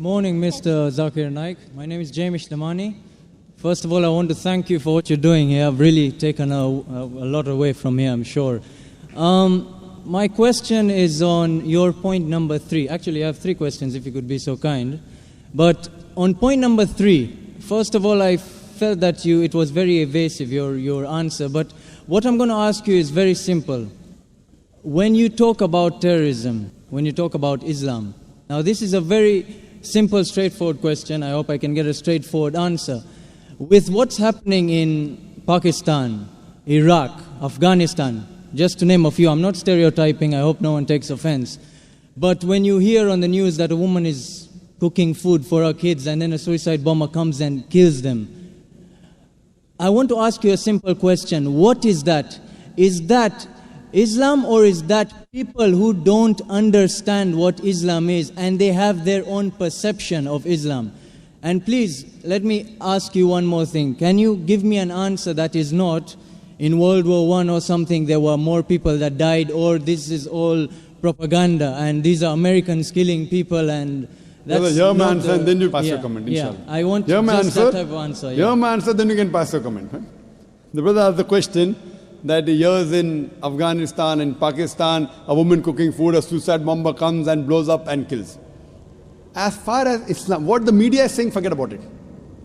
Morning, Mr. Zakir Naik. My name is Jamish Damani. First of all, I want to thank you for what you're doing here. I've really taken a lot away from here, I'm sure. My question is on your point number 3. Actually, I have 3 questions, if you could be so kind. But on point number 3, first of all, I felt that it was very evasive, your answer. But what I'm going to ask you is very simple. When you talk about terrorism, when you talk about Islam, now this is a very simple, straightforward question. I hope I can get a straightforward answer. With what's happening in Pakistan, Iraq, Afghanistan, just to name a few, I'm not stereotyping, I hope no one takes offense. But when you hear on the news that a woman is cooking food for her kids and then a suicide bomber comes and kills them, I want to ask you a simple question. What is that? Is that Islam, or is that people who don't understand what Islam is and they have their own perception of Islam? And please, let me ask you one more thing. Can you give me an answer that is not in World War I or something there were more people that died, or this is all propaganda and these are Americans killing people and that's hear my answer and then you pass your comment, inshallah. Yeah, I want just that type of answer. Hear my answer, then you can pass your comment. Huh? The brother asked the question that years in Afghanistan and Pakistan, a woman cooking food, a suicide bomber comes and blows up and kills. As far as Islam, what the media is saying, forget about it.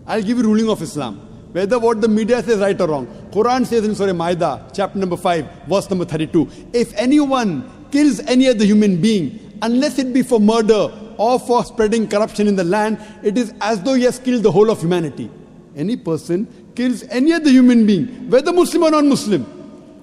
I'll give you ruling of Islam. Whether what the media says right or wrong. Quran says in Surah Ma'idah, chapter number 5, verse number 32, if anyone kills any other human being, unless it be for murder or for spreading corruption in the land, it is as though he has killed the whole of humanity. Any person kills any other human being, whether Muslim or non-Muslim,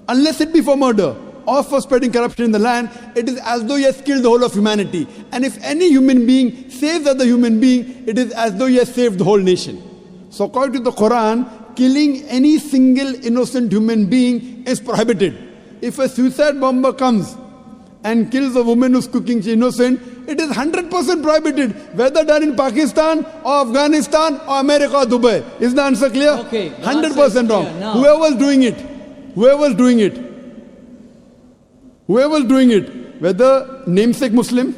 unless it be for murder or for spreading corruption in the land, it is as though he has killed the whole of humanity. And if any human being saves other human being, it is as though he has saved the whole nation. So according to the Quran, killing any single innocent human being is prohibited. If a suicide bomber comes and kills a woman who's cooking, she's innocent, it is 100% prohibited, whether done in Pakistan or Afghanistan or America or Dubai. Is the answer clear? Okay. 100% wrong. Whoever's doing it, whether namesake Muslim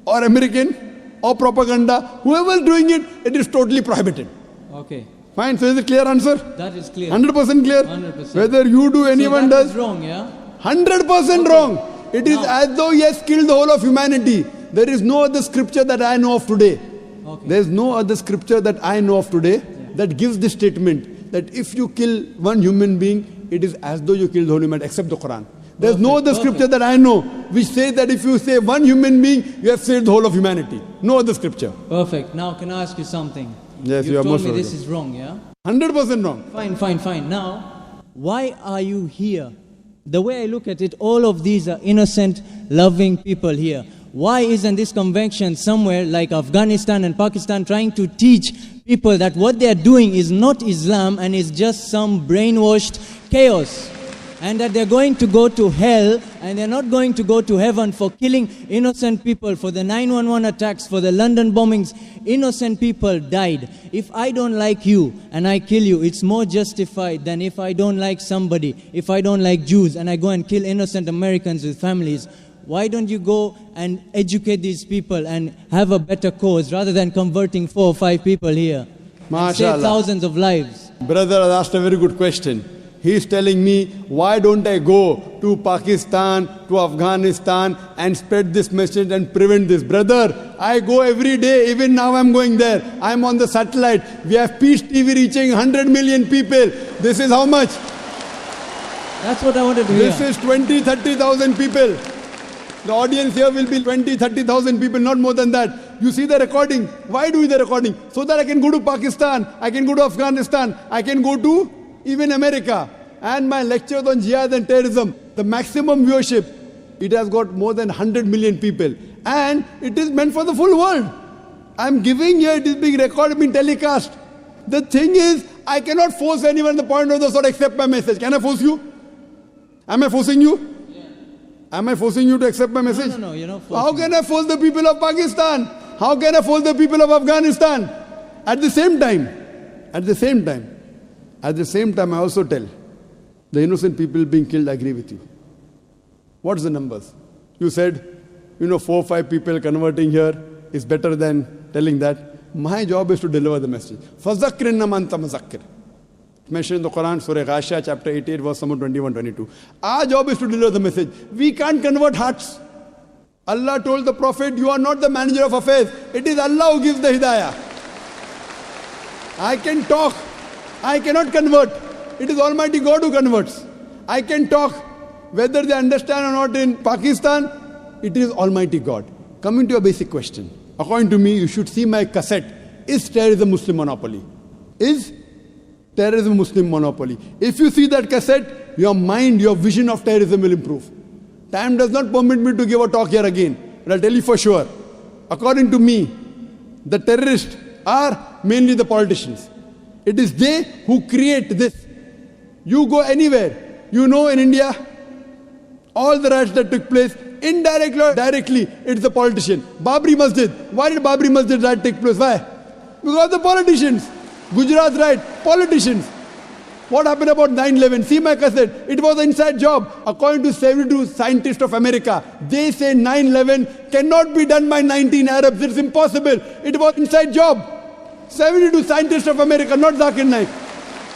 or American or propaganda, whoever's doing it, it is totally prohibited. Okay. Fine, so is it clear answer? That is clear. 100% clear? 100%. Whether you do, anyone so that does. Is wrong, yeah? 100% wrong. It is as though he has killed the whole of humanity. There is no other scripture that I know of today. Okay. There is no other scripture that I know of today that gives this statement that if you kill one human being, it is as though you killed the whole humanity, except the Quran. There is no other scripture that I know which says that if you save one human being, you have saved the whole of humanity. No other scripture. Perfect. Now can I ask you something? Yes, you are told most me welcome. This is wrong, yeah? 100% wrong. Fine. Now, why are you here? The way I look at it, all of these are innocent, loving people here. Why isn't this convention somewhere like Afghanistan and Pakistan trying to teach people that what they are doing is not Islam and is just some brainwashed chaos? And that they're going to go to hell and they're not going to go to heaven for killing innocent people, for the 911 attacks, for the London bombings. Innocent people died. If I don't like you and I kill you, it's more justified than if I don't like somebody, if I don't like Jews and I go and kill innocent Americans with families. Why don't you go and educate these people and have a better cause rather than converting 4 or 5 people here? And save thousands of lives. Brother has asked a very good question. He is telling me, why don't I go to Pakistan, to Afghanistan and spread this message and prevent this? Brother, I go every day, even now I'm going there. I'm on the satellite. We have Peace TV reaching 100 million people. This is how much? That's what I wanted to hear. This is 20,000-30,000 people. The audience here will be 20,000-30,000 people, not more than that. You see the recording. Why do the recording? So that I can go to Pakistan, I can go to Afghanistan, I can go to even America. And my lectures on jihad and terrorism, the maximum viewership, it has got more than 100 million people. And it is meant for the full world. I'm giving here, it is being recorded, being telecast. The thing is, I cannot force anyone at the point of the sword accept my message. Can I force you? Am I forcing you? Yeah. Am I forcing you to accept my message? No, you're not forcing. How can I force the people of Pakistan? How can I force the people of Afghanistan? At the same time, I also tell the innocent people being killed, I agree with you. What's the numbers? You said, 4 or 5 people converting here. is better than telling that. My job is to deliver the message. فَذَكِّرْ إِنَّمَا أَنْتَ مُذَكِّرٌ. Mentioned in the Quran, Surah Ghashiyah, chapter 88, verse number 21-22. Our job is to deliver the message. We can't convert hearts. Allah told the Prophet, you are not the manager of affairs. It is Allah who gives the hidayah. I can talk. I cannot convert. It is Almighty God who converts. I can talk. Whether they understand or not in Pakistan, it is Almighty God. Coming to a basic question. According to me, you should see my cassette. Is terrorism Muslim monopoly? Is terrorism Muslim monopoly? If you see that cassette, your mind, your vision of terrorism will improve. Time does not permit me to give a talk here again. But I'll tell you for sure. According to me, the terrorists are mainly the politicians. It is they who create this. You go anywhere. You know in India, all the riots that took place, indirectly or directly, it's the politician. Babri Masjid. Why did Babri Masjid riot take place? Why? Because the politicians. Gujarat riot, politicians. What happened about 9/11? See my cassette. It was an inside job. According to 72 scientists of America, they say 9/11 cannot be done by 19 Arabs. It's impossible. It was inside job. 72 scientists of America, not Zakir Naik.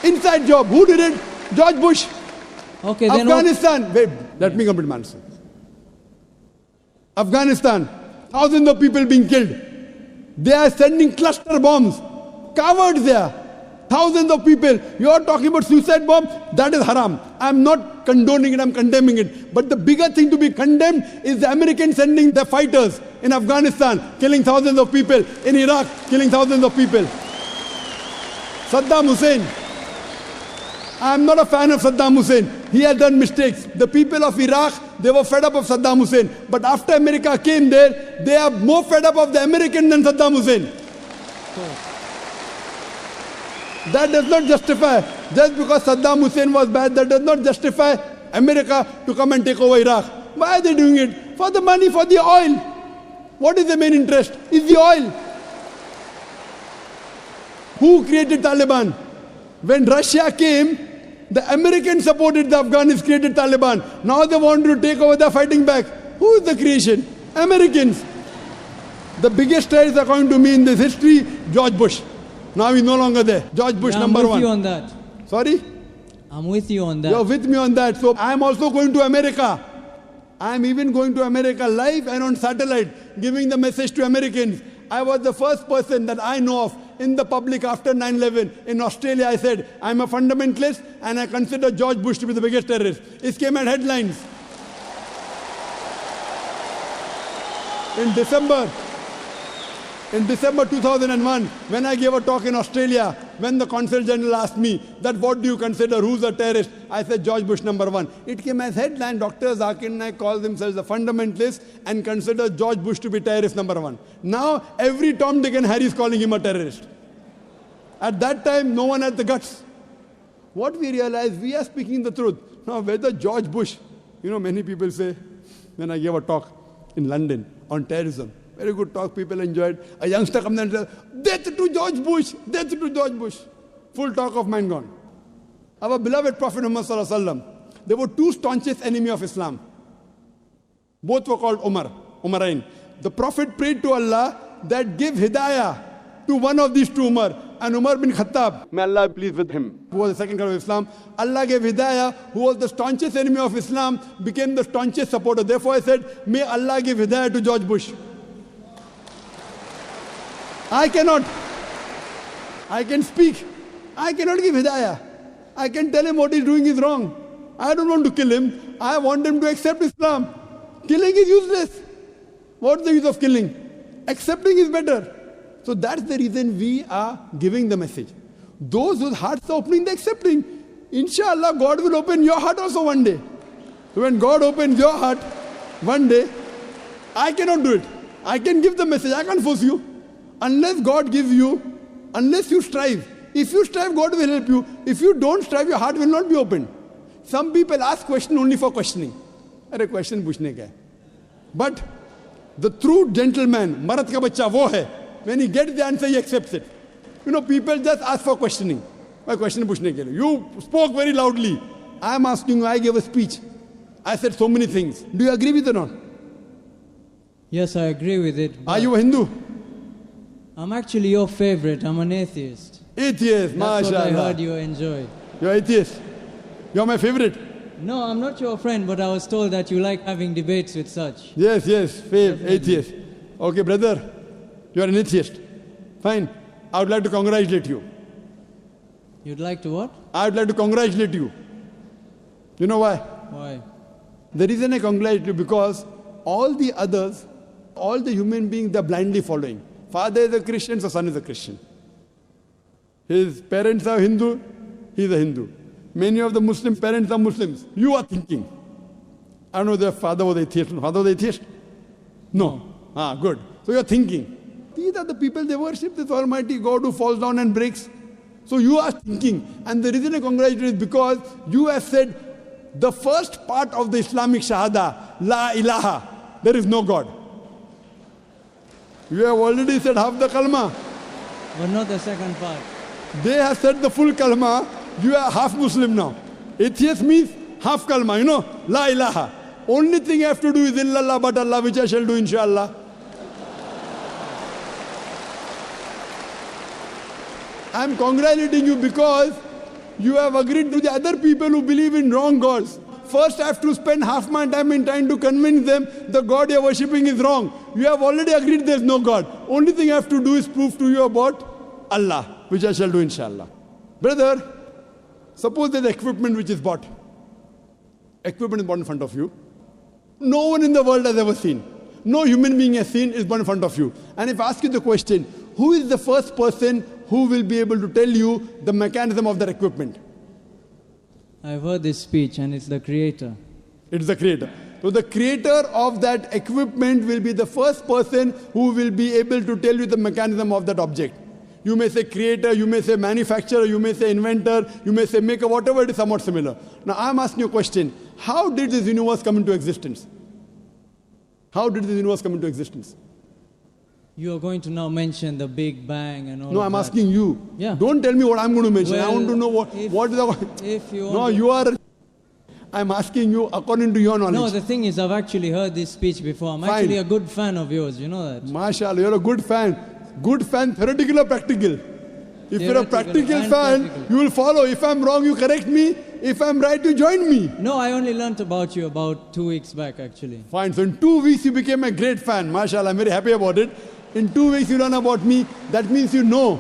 Inside job. Who did it? George Bush. Okay, Afghanistan. Wait, let me complete my answer. Afghanistan. Thousands of people being killed. They are sending cluster bombs. Cowards there. Thousands of people. You are talking about suicide bomb? That is haram. I'm not condoning it, I'm condemning it. But the bigger thing to be condemned is the Americans sending their fighters in Afghanistan, killing thousands of people. In Iraq, killing thousands of people. Saddam Hussein. I'm not a fan of Saddam Hussein. He has done mistakes. The people of Iraq, they were fed up of Saddam Hussein. But after America came there, they are more fed up of the American than Saddam Hussein. That does not justify, just because Saddam Hussein was bad, that does not justify America to come and take over Iraq. Why are they doing it? For the money, for the oil. What is the main interest? Is the oil. Who created Taliban? When Russia came, the Americans supported the Afghans, created Taliban. Now they want to take over, they're fighting back. Who is the creation? Americans. The biggest terrorist, according to me, in this history, George Bush. Now he's no longer there. George Bush, number one. I'm with you on that. Sorry? I'm with you on that. You're with me on that. So I'm also going to America. I'm even going to America live and on satellite, giving the message to Americans. I was the first person that I know of in the public after 9/11 in Australia. I said, I'm a fundamentalist and I consider George Bush to be the biggest terrorist. It came at headlines. In December 2001, when I gave a talk in Australia, when the Consul General asked me that what do you consider, who's a terrorist? I said George Bush number one. It came as headline, Dr. Zakir Naik calls himself a fundamentalist and considers George Bush to be terrorist number one. Now every Tom, Dick and Harry is calling him a terrorist. At that time, no one had the guts. What we realized, we are speaking the truth. Now whether George Bush, many people say, when I gave a talk in London on terrorism, very good talk, people enjoyed. A youngster comes and says, death to George Bush, death to George Bush. Full talk of mine gone. Our beloved Prophet Muhammad Sallallahu Alaihi Wasallam, there were two staunchest enemies of Islam. Both were called Umarain. The Prophet prayed to Allah that give hidayah to one of these two Umar. And Umar bin Khattab, may Allah be pleased with him, who was the second caliph of Islam. Allah gave hidayah, who was the staunchest enemy of Islam, became the staunchest supporter. Therefore I said, may Allah give hidayah to George Bush. I cannot. I can speak. I cannot give hidayah. I can tell him what he's doing is wrong. I don't want to kill him. I want him to accept Islam. Killing is useless. What's the use of killing? Accepting is better. So that's the reason we are giving the message. Those whose hearts are opening, they're accepting. Inshallah, God will open your heart also one day. So when God opens your heart one day, I cannot do it. I can give the message. I can't force you. Unless God gives you, unless you strive. If you strive, God will help you. If you don't strive, your heart will not be opened. Some people ask question only for questioning. Arey question puchne ka hai. But the true gentleman, marat ka bachcha wo hai. When he gets the answer, he accepts it. People just ask for questioning. Why question puchne ke liye? You spoke very loudly. I am asking you, I gave a speech. I said so many things. Do you agree with it or not? Yes, I agree with it. Are you a Hindu? I'm actually your favorite. I'm an atheist. Atheist, That's what I mashallah. heard you enjoy. You're atheist. You're my favorite. No, I'm not your friend, but I was told that you like having debates with such. Yes, atheist. Okay, brother, you're an atheist. Fine. I would like to congratulate you. You'd like to what? I would like to congratulate you. You know why? Why? The reason I congratulate you because all the others, all the human beings, they're blindly following. Father is a Christian, so son is a Christian. His parents are Hindu, he's a Hindu. Many of the Muslim parents are Muslims. You are thinking. I don't know if their father was atheist. Father was atheist? No. Ah, good. So you're thinking. These are the people, they worship this Almighty God who falls down and breaks. So you are thinking. And the reason I congratulate you is because you have said the first part of the Islamic Shahada, la ilaha, there is no God. You have already said half the kalma. But not the second part. They have said the full kalma. You are half Muslim now. Atheist means half kalma, you know, la ilaha. Only thing I have to do is illallah but Allah, which I shall do inshallah. I am congratulating you because you have agreed to the other people who believe in wrong gods. First I have to spend half my time in trying to convince them the God you are worshipping is wrong. You have already agreed there is no God. Only thing I have to do is prove to you about Allah, which I shall do inshallah. Brother, suppose there is equipment which is bought. Equipment is bought in front of you. No one in the world has ever seen. No human being has seen is bought in front of you. And if I ask you the question, who is the first person who will be able to tell you the mechanism of that equipment? I've heard this speech and it's the creator. It's the creator. So the creator of that equipment will be the first person who will be able to tell you the mechanism of that object. You may say creator, you may say manufacturer, you may say inventor, you may say maker, whatever it is somewhat similar. Now I'm asking you a question. How did this universe come into existence? How did this universe come into existence? You are going to now mention the Big Bang and all No, of I'm that. asking you. Yeah. Don't tell me what I'm going to mention. I Well, want to know what is the... If you want No, to- you are... I'm asking you according to your knowledge. No, the thing is, I've actually heard this speech before. I'm Fine. actually a good fan of yours, you know that? MashaAllah, you're a good fan. Good fan, theoretical or practical? If you're a Theoretical practical and fan, practical. you will follow. If I'm wrong, you correct me. If I'm right, you join me. No, I only learnt about you about 2 weeks back, actually. Fine. So in 2 weeks, you became a great fan. MashaAllah, I'm very happy about it. In 2 weeks, you learn about me. That means you know.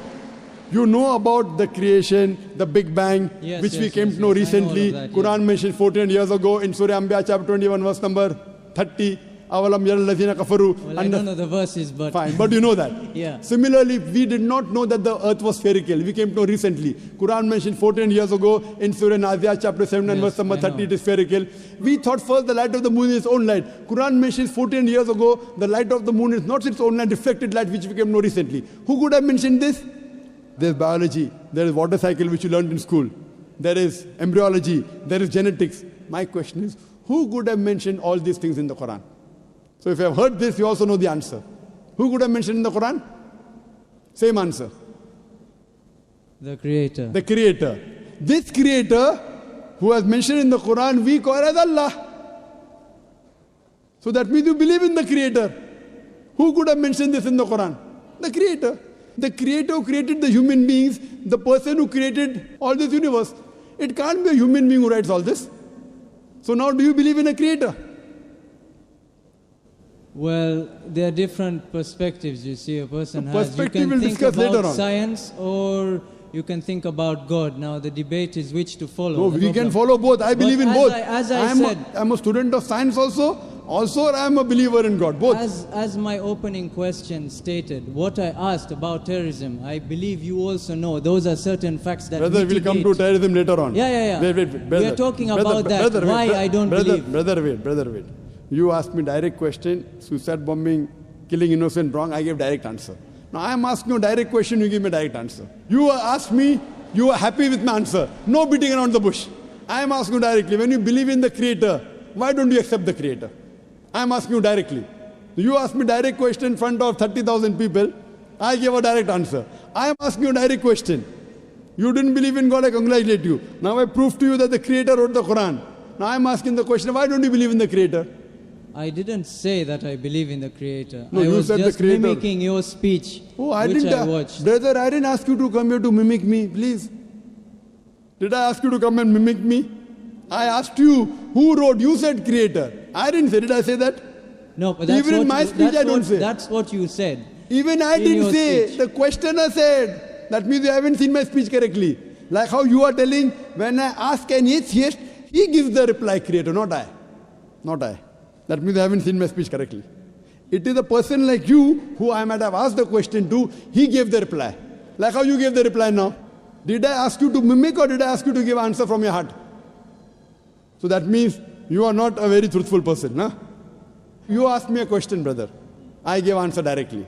You know about the creation, the Big Bang, Yes, which we yes, came yes, to know yes. I know all of recently. that, Quran mentioned 14 years ago in Surah Anbiya chapter 21, verse number 30. Avalam yaral ladhina kafaru. Well, I don't know the verses, but... Fine, but you know that. Yeah. Similarly, we did not know that the earth was spherical. We came to know recently. Quran mentioned 14 years ago in Surah Naziyat chapter 7 and Yes, verse number I 30 know. it is spherical. We thought first the light of the moon is its own light. Quran mentions 14 years ago the light of the moon is not its own light, reflected light, which we came to know recently. Who could have mentioned this? There is biology, there is water cycle which you learned in school. There is embryology, there is genetics. My question is, who could have mentioned all these things in the Quran? So if you have heard this, you also know the answer. Who could have mentioned in the Quran? Same answer. The creator. The creator. This creator who has mentioned in the Quran, we call as Allah. So that means you believe in the creator. Who could have mentioned this in the Quran? The creator. The creator who created the human beings, the person who created all this universe. It can't be a human being who writes all this. So now do you believe in a creator? Well, there are different perspectives you see a person The has. You perspective can we'll think discuss later about on. science or you can think about God. Now the debate is which to follow. No, The we can problem- follow both. I believe in as both. as I said, I'm a student of science also I am a believer in God. Both. as my opening question stated, what I asked about terrorism, I believe you also know those are certain facts that Brother, we'll come to mitigate. terrorism later on. Yeah. Wait, We brother. are talking Brother, about that. brother, Why wait, I don't brother, believe. Brother, wait. You asked me direct question, suicide bombing, killing innocent, wrong. I gave direct answer. Now I am asking you a direct question, you give me a direct answer. You asked me, you are happy with my answer. No beating around the bush. I am asking you directly, when you believe in the creator, why don't you accept the creator? I am asking you directly. You asked me direct question in front of 30,000 people. I gave a direct answer. I am asking you a direct question. You didn't believe in God, I congratulate you. Now I proved to you that the creator wrote the Quran. Now I am asking the question, why don't you believe in the creator? I didn't say that I believe in the Creator. No, I you was said the just Creator. mimicking your speech, Oh, I which didn't. I watched. Brother, I didn't ask you to come here to mimic me, please. Did I ask you to come and mimic me? I asked you, who wrote? You said Creator. I didn't say. Did I say that? No, but that's Even what in my speech, I don't say. That's what you said. Even I in didn't your say. speech. The questioner said. That means you haven't seen my speech correctly. Like how you are telling, when I ask an atheist, he gives the reply, Creator, not I. Not I. That means I haven't seen my speech correctly. It is a person like you, who I might have asked the question to, he gave the reply. Like how you gave the reply now. Did I ask you to mimic or did I ask you to give answer from your heart? So that means you are not a very truthful person. Huh? You asked me a question, brother. I gave answer directly.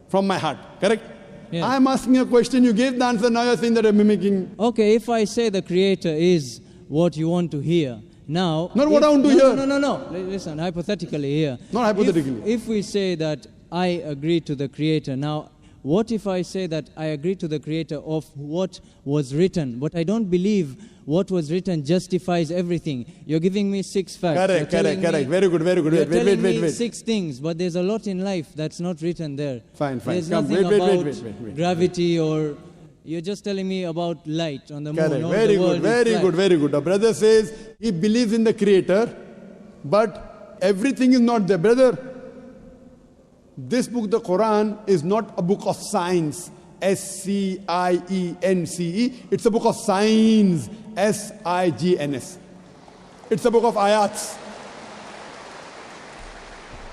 From my heart. Correct? Yeah. I am asking a question, you gave the answer, now you are saying that I am mimicking. Okay, if I say the Creator is what you want to hear, now... Not what I want to hear. No. Listen, hypothetically here. Not hypothetically. If we say that I agree to the Creator, now what if I say that I agree to the Creator of what was written, but I don't believe what was written justifies everything? You're giving me 6 facts. Correct. Very good. You're telling me Wait. 6 things, but there's a lot in life that's not written there. Fine. There's Come, nothing wait. about gravity or... You're just telling me about light on the moon. Correct. Very good. The brother says he believes in the Creator, but everything is not there. Brother, this book, the Quran, is not a book of science. S-C-I-E-N-C-E. It's a book of signs. S-I-G-N-S. It's a book of ayats.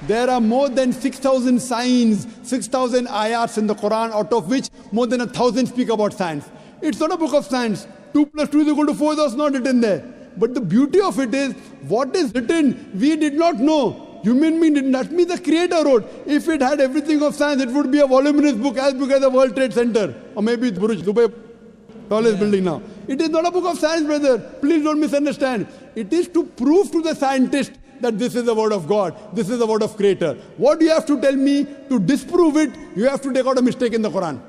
There are more than 6,000 signs, 6,000 ayats in the Quran, out of which more than 1,000 speak about science. It's not a book of science. 2 plus 2 is equal to 4, that's not written there. But the beauty of it is, what is written, we did not know. Human being didn't. That means the Creator wrote. If it had everything of science, it would be a voluminous book as big as the World Trade Center. Or maybe Burj Dubai, tallest building now. It is not a book of science, brother. Please don't misunderstand. It is to prove to the scientist that this is the word of God. This is the word of Creator. What do you have to tell me to disprove it? You have to take out a mistake in the Quran.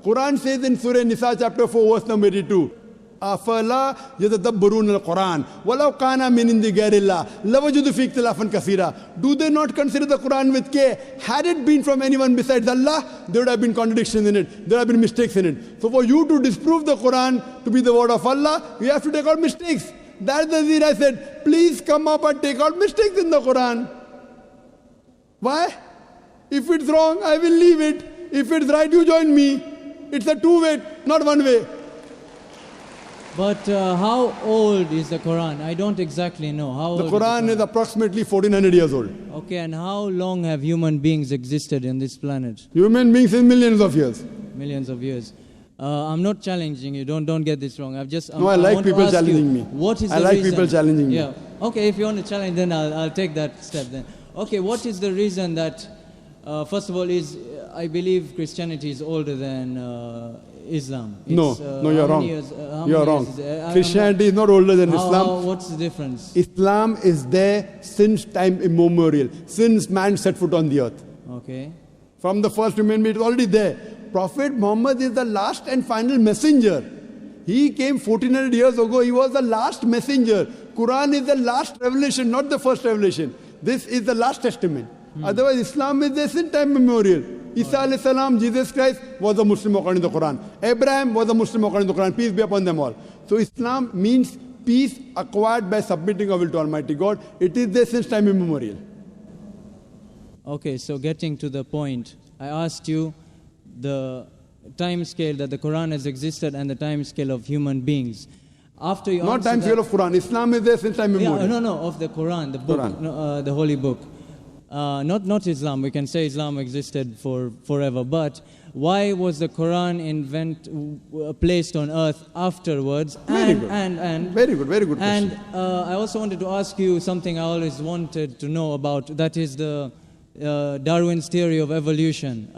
Quran says in Surah Nisa chapter 4 verse number 82. أَفَلَا يَتَدَبَّرُونَ الْقُرْآنَ وَلَوْ كَانَ مِنْ عِنْدِ غَيْرِ اللَّهِ لَوَجَدُوا فِيهِ اخْتِلَافًا كَثِيرًا. Do they not consider the Quran with care? Had it been from anyone besides Allah, there would have been contradictions in it. There would have been mistakes in it. So for you to disprove the Quran to be the word of Allah, you have to take out mistakes. That's the reason I said, please come up and take out mistakes in the Quran. Why? If it's wrong, I will leave it. If it's right, you join me. It's a two-way, not one way. But how old is the Quran? I don't exactly know. How old the Quran is approximately 1400 years old. Okay, and how long have human beings existed in this planet? Human beings in millions of years. Millions of years. I'm not challenging you. Don't get this wrong. I like people challenging me. What is I the like reason? people challenging me. Yeah. Okay, if you want to challenge, then I'll take that step then. Okay, what is the reason that, first of all, I believe Christianity is older than Islam. No, you're wrong. You're wrong. Christianity is not older than Islam. What's the difference? Islam is there since time immemorial, since man set foot on the earth. Okay. From the first human being, it's already there. Prophet Muhammad is the last and final messenger. He came 1400 years ago. He was the last messenger. Quran is the last revelation, not the first revelation. This is the last testament. Otherwise, Islam is there since time immemorial. Isa alayhi salam, Jesus Christ, was a Muslim according to the Quran. Abraham was a Muslim according to the Quran. Peace be upon them all. So Islam means peace acquired by submitting our will to Almighty God. It is there since time immemorial. Okay, so getting to the point, I asked you the time scale that the Quran has existed and the time scale of human beings. After you not time scale of Quran. Islam is there since time immemorial. No, of the Quran, the book, Quran. The holy book. Not Islam. We can say Islam existed for forever. But why was the Quran placed on earth afterwards? Very good question. And I also wanted to ask you something I always wanted to know about. That is the Darwin's theory of evolution.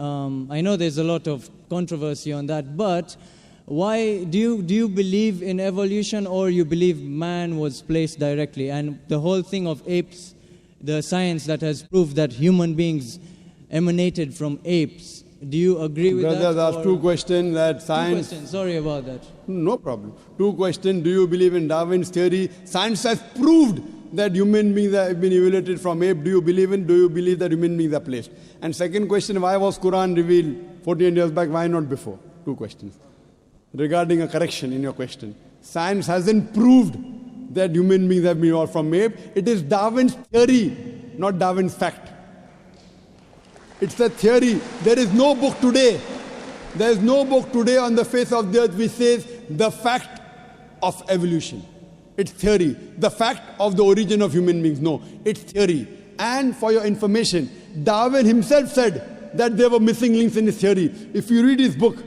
I know there's a lot of controversy on that, but why do you believe in evolution, or you believe man was placed directly? And the whole thing of apes, the science that has proved that human beings emanated from apes. Do you agree with that? Brother, that's two questions that science... 2 questions, sorry about that. No problem. 2 questions. Do you believe in Darwin's theory? Science has proved that human beings have been evaluated from ape? Do you believe that human beings are placed? And second question, why was Quran revealed 14 years back? Why not before? Two questions. Regarding a correction in your question. Science hasn't proved that human beings have been evolved from ape. It is Darwin's theory, not Darwin's fact. It's a theory. There is no book today. There is no book today on the face of the earth which says the fact of evolution. It's theory. The fact of the origin of human beings. No, it's theory. And for your information, Darwin himself said that there were missing links in his theory. If you read his book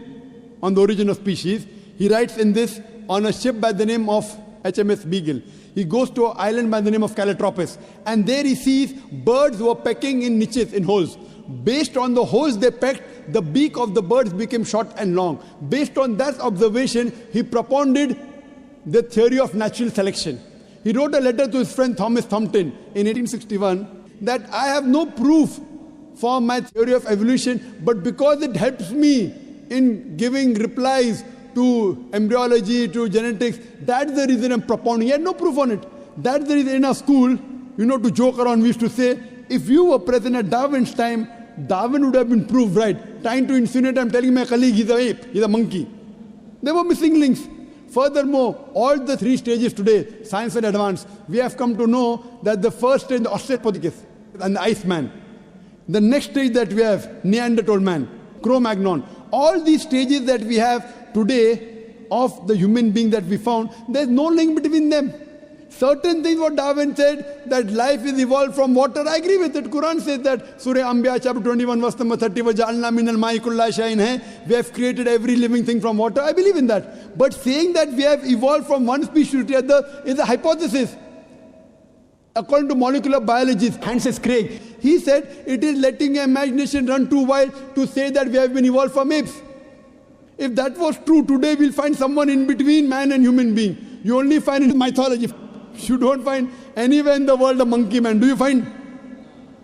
on the origin of species, he writes in this on a ship by the name of HMS Beagle. He goes to an island by the name of Calotropis, and there he sees birds were pecking in niches, in holes. Based on the holes they pecked, the beak of the birds became short and long. Based on that observation, he propounded the theory of natural selection. He wrote a letter to his friend Thomas Thompson in 1861 that I have no proof for my theory of evolution, but because it helps me in giving replies to embryology, to genetics, that's the reason I'm propounding. He had no proof on it. That's the reason in our school, to joke around, we used to say, if you were present at Darwin's time, Darwin would have been proved right. Trying to insinuate, I'm telling my colleague, he's an ape, he's a monkey. There were missing links. Furthermore, all the three stages today, science and advance, we have come to know that the first stage, the Australopithecus and the Iceman. The next stage that we have, Neanderthal man, Cro-Magnon. All these stages that we have today of the human being that we found, there's no link between them. Certain things what Darwin said, that life is evolved from water, I agree with it. Quran says that, Surah Anbiya chapter 21 verse number 30, وَجَعَلْنَا مِنَ الْمَاءِ كُلَّ شَيْءٍ hai. We have created every living thing from water, I believe in that. But saying that we have evolved from one species to the other is a hypothesis. According to molecular biologist Francis Crick, he said it is letting your imagination run too wild to say that we have been evolved from apes. If that was true, today we'll find someone in between man and human being. You only find in mythology. You don't find anywhere in the world a monkey man. Do you find?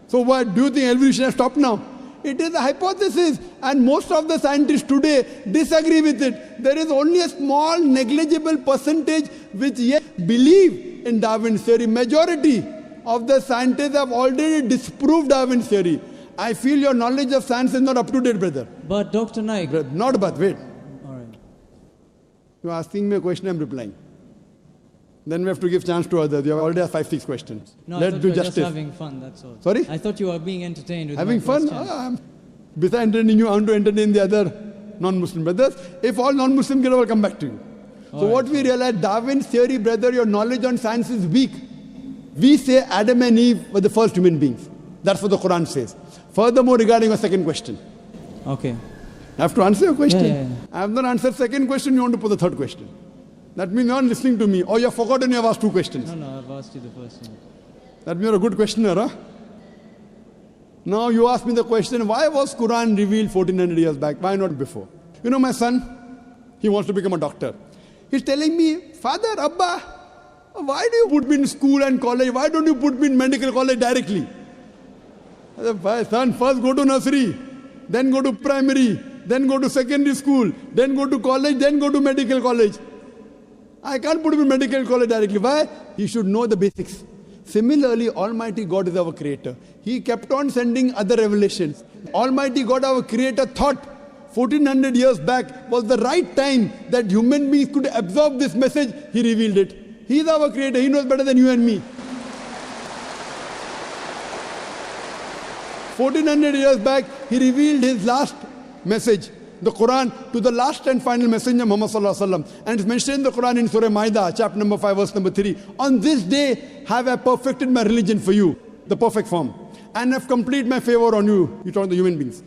So what? Do you think evolution has stopped now? It is a hypothesis, and most of the scientists today disagree with it. There is only a small negligible percentage which yet believe in Darwin's theory. Majority of the scientists have already disproved Darwin's theory. I feel your knowledge of science is not up to date, brother. But Dr. Naik... Not but, wait. All right. You are asking me a question, I am replying. Then we have to give chance to others. You have already have 5-6 questions. No, Let's do justice. Just having fun, that's all. Sorry? I thought you were being entertained with having my fun? Besides entertaining you, I want to entertain the other non-Muslim brothers. If all non-Muslim get over, come back to you. So what we realize, Darwin's theory, brother, your knowledge on science is weak. We say Adam and Eve were the first human beings. That's what the Quran says. Furthermore, regarding your second question. Okay. I have to answer your question. Yeah. I have not answered second question, you want to put the third question. That means you are not listening to me, or you have forgotten you have asked two questions. No, I've asked you the first one. That means you are a good questioner, huh? Now you ask me the question, why was Quran revealed 1400 years back? Why not before? My son, he wants to become a doctor. He's telling me, Father, Abba, why do you put me in school and college? Why don't you put me in medical college directly? I said, son, first go to nursery, then go to primary, then go to secondary school, then go to college, then go to medical college. I can't put him in medical college directly. Why? He should know the basics. Similarly, Almighty God is our creator. He kept on sending other revelations. Almighty God, our creator, thought 1400 years back was the right time that human beings could absorb this message. He revealed it. He is our creator. He knows better than you and me. 1400 years back, he revealed his last message, the Quran, to the last and final messenger, Muhammad sallallahu alaihi wasallam. And it's mentioned in the Quran in Surah Ma'idah, chapter number 5, verse number 3. On this day have I perfected my religion for you, the perfect form, and have completed my favor on you, you talk the human beings,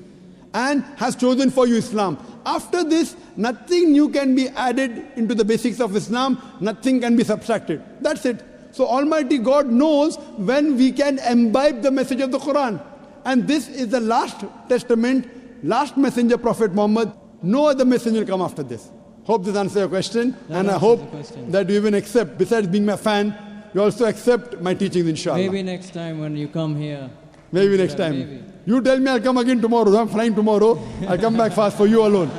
and has chosen for you Islam. After this, nothing new can be added into the basics of Islam, nothing can be subtracted. That's it. So Almighty God knows when we can imbibe the message of the Quran. And this is the last testament, last messenger, Prophet Muhammad. No other messenger will come after this. Hope this answers your question. And I hope that you even accept, besides being my fan, you also accept my teachings, inshallah. Maybe next time when you come here. Maybe next time. Maybe. You tell me I'll come again tomorrow. I'm flying tomorrow. I'll come back fast for you alone.